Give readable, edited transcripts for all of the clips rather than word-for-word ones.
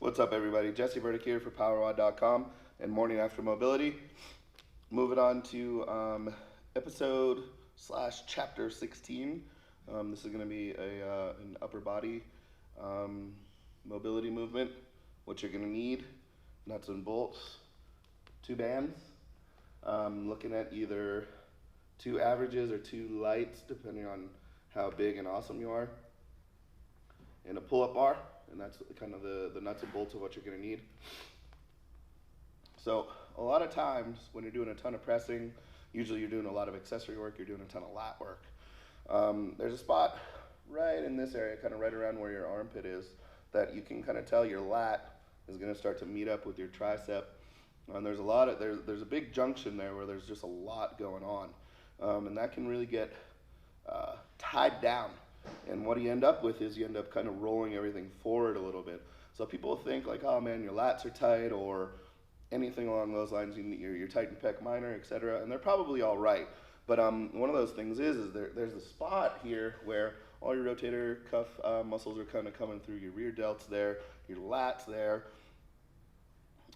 What's up, everybody? Jesse Burdick here for PowerWod.com and Morning After Mobility. Moving on to episode slash chapter 16. This is going to be an upper body mobility movement. What you're going to need: nuts and bolts, two bands. Looking at either two averages or two lights, depending on how big and awesome you are, and a pull-up bar. And that's kind of the nuts and bolts of what you're going to need. So a lot of times when you're doing a ton of pressing, usually you're doing a lot of accessory work, you're doing a ton of lat work. There's a spot right in this area, kind of right around where your armpit is, that you can kind of tell your lat is going to start to meet up with your tricep. And there's a big junction there where there's just a lot going on. And that can really get tied down. And what you end up with is you end up kind of rolling everything forward a little bit. So people think like, oh man, your lats are tight or anything along those lines, you're tight in pec minor, etc. And they're probably all right. But one of those things is there's a spot here where all your rotator cuff muscles are kind of coming through your rear delts there, your lats there.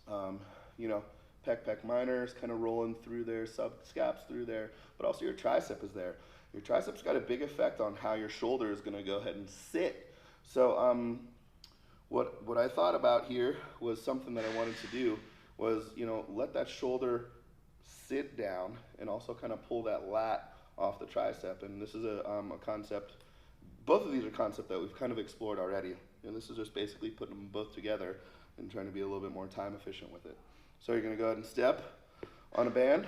Pec minor is kind of rolling through there, subscaps through there, but also your tricep is there. Your triceps got a big effect on how your shoulder is going to go ahead and sit. So what I thought about here was something that I wanted to do was, let that shoulder sit down and also kind of pull that lat off the tricep. And this is a concept, both of these are concepts that we've kind of explored already. And this is just basically putting them both together and trying to be a little bit more time efficient with it. So you're going to go ahead and step on a band,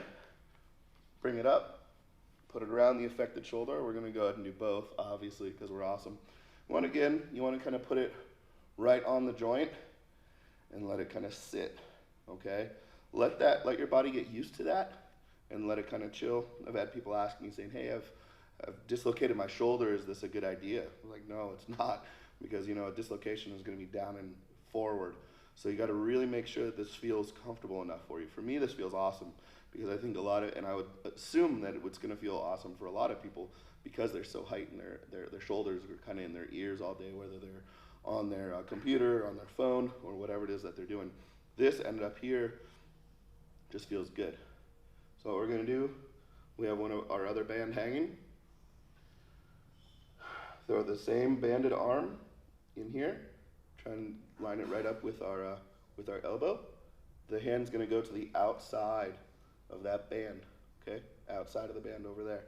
bring it up, put it around the affected shoulder. We're going to go ahead and do both, obviously, because we're awesome. You want to kind of put it right on the joint and let it kind of sit, okay? Let your body get used to that and let it kind of chill. I've had people ask me saying, hey, I've dislocated my shoulder. Is this a good idea? I'm like, no, it's not, because, a dislocation is going to be down and forward. So you got to really make sure that this feels comfortable enough for you. For me, this feels awesome because I think and I would assume that it's going to feel awesome for a lot of people because they're so height and their shoulders are kind of in their ears all day, whether they're on their computer, on their phone, or whatever it is that they're doing. This ended up here just feels good. So what we're going to do, we have one of our other band hanging. Throw the same banded arm in here. Try and line it right up with our elbow. The hand's going to go to the outside of that band, okay? Outside of the band over there.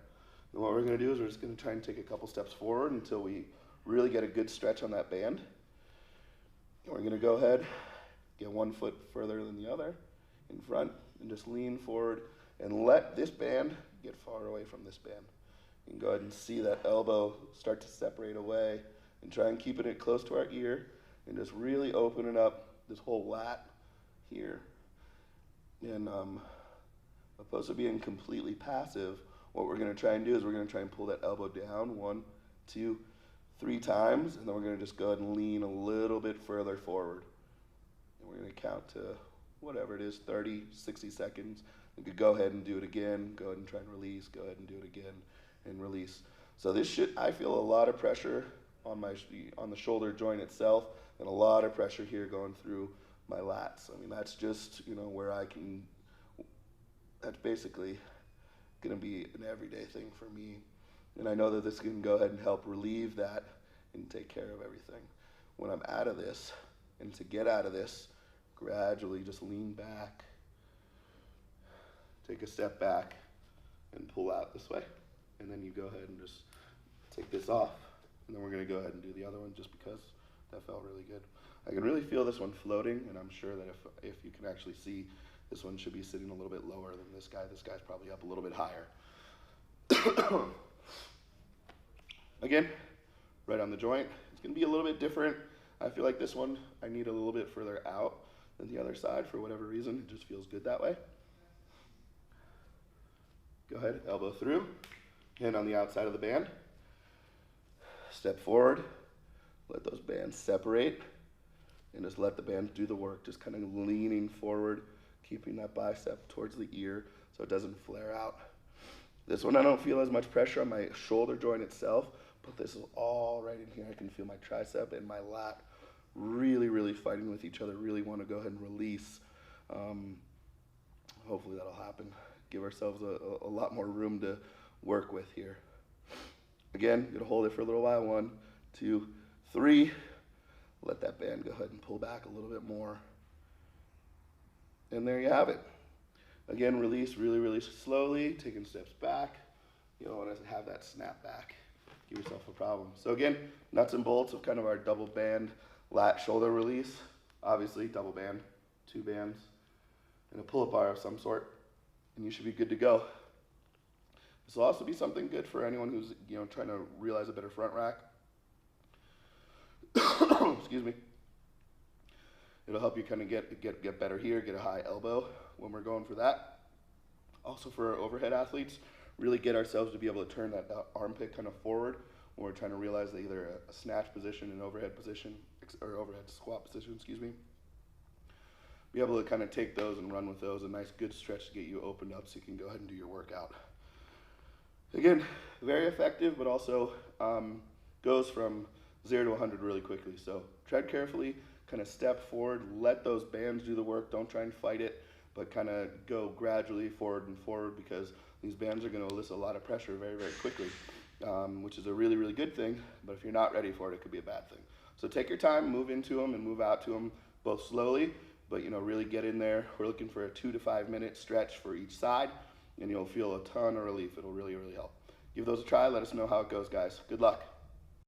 And what we're going to do is we're just going to try and take a couple steps forward until we really get a good stretch on that band. And we're going to go ahead, get one foot further than the other in front, and just lean forward and let this band get far away from this band. You can go ahead and see that elbow start to separate away and try and keep it close to our ear and just really opening up this whole lat here. And opposed to being completely passive, what we're going to try and do is we're going to try and pull that elbow down 1, 2, 3 times, and then we're going to just go ahead and lean a little bit further forward. And we're going to count to whatever it is, 30, 60 seconds. You could go ahead and do it again, go ahead and try and release, go ahead and do it again and release. So I feel a lot of pressure on the shoulder joint itself and a lot of pressure here going through my lats. I mean, that's just, where that's basically going to be an everyday thing for me. And I know that this can go ahead and help relieve that and take care of everything. When I'm out of this, and to get out of this, gradually just lean back, take a step back, and pull out this way. And then you go ahead and just take this off. And then we're going to go ahead and do the other one just because that felt really good. I can really feel this one floating, and I'm sure that if you can actually see, this one should be sitting a little bit lower than this guy. This guy's probably up a little bit higher. Again, right on the joint. It's going to be a little bit different. I feel like this one I need a little bit further out than the other side for whatever reason. It just feels good that way. Go ahead, elbow through, hand on the outside of the band. Step forward, let those bands separate, and just let the band do the work, just kind of leaning forward, keeping that bicep towards the ear so it doesn't flare out. This one I don't feel as much pressure on my shoulder joint itself, but this is all right in here. I can feel my tricep and my lat really fighting with each other, really want to go ahead and release. Hopefully that'll happen. Give ourselves a lot more room to work with here. Again, gonna hold it for a little while. 1, 2, 3. Let that band go ahead and pull back a little bit more. And there you have it. Again, release really slowly, taking steps back. You don't want to have that snap back. Give yourself a problem. So again, nuts and bolts of kind of our double band lat shoulder release. Obviously, double band, 2 bands, and a pull-up bar of some sort, and you should be good to go. This will also be something good for anyone who's trying to realize a better front rack. Excuse me. It'll help you kind of get better here, get a high elbow when we're going for that. Also for our overhead athletes, really get ourselves to be able to turn that armpit kind of forward when we're trying to realize that either a snatch position, an overhead position, or overhead squat position, excuse me. Be able to kind of take those and run with those, a nice good stretch to get you opened up so you can go ahead and do your workout. Again, very effective, but also goes from 0 to 100 really quickly. So tread carefully, kind of step forward, let those bands do the work. Don't try and fight it, but kind of go gradually forward and forward, because these bands are going to elicit a lot of pressure very quickly, which is a really good thing. But if you're not ready for it, it could be a bad thing. So take your time, move into them and move out to them, both slowly, but really get in there. We're looking for a 2 to 5 minute stretch for each side, and you'll feel a ton of relief. It'll really help. Give those a try. Let us know how it goes, guys. Good luck.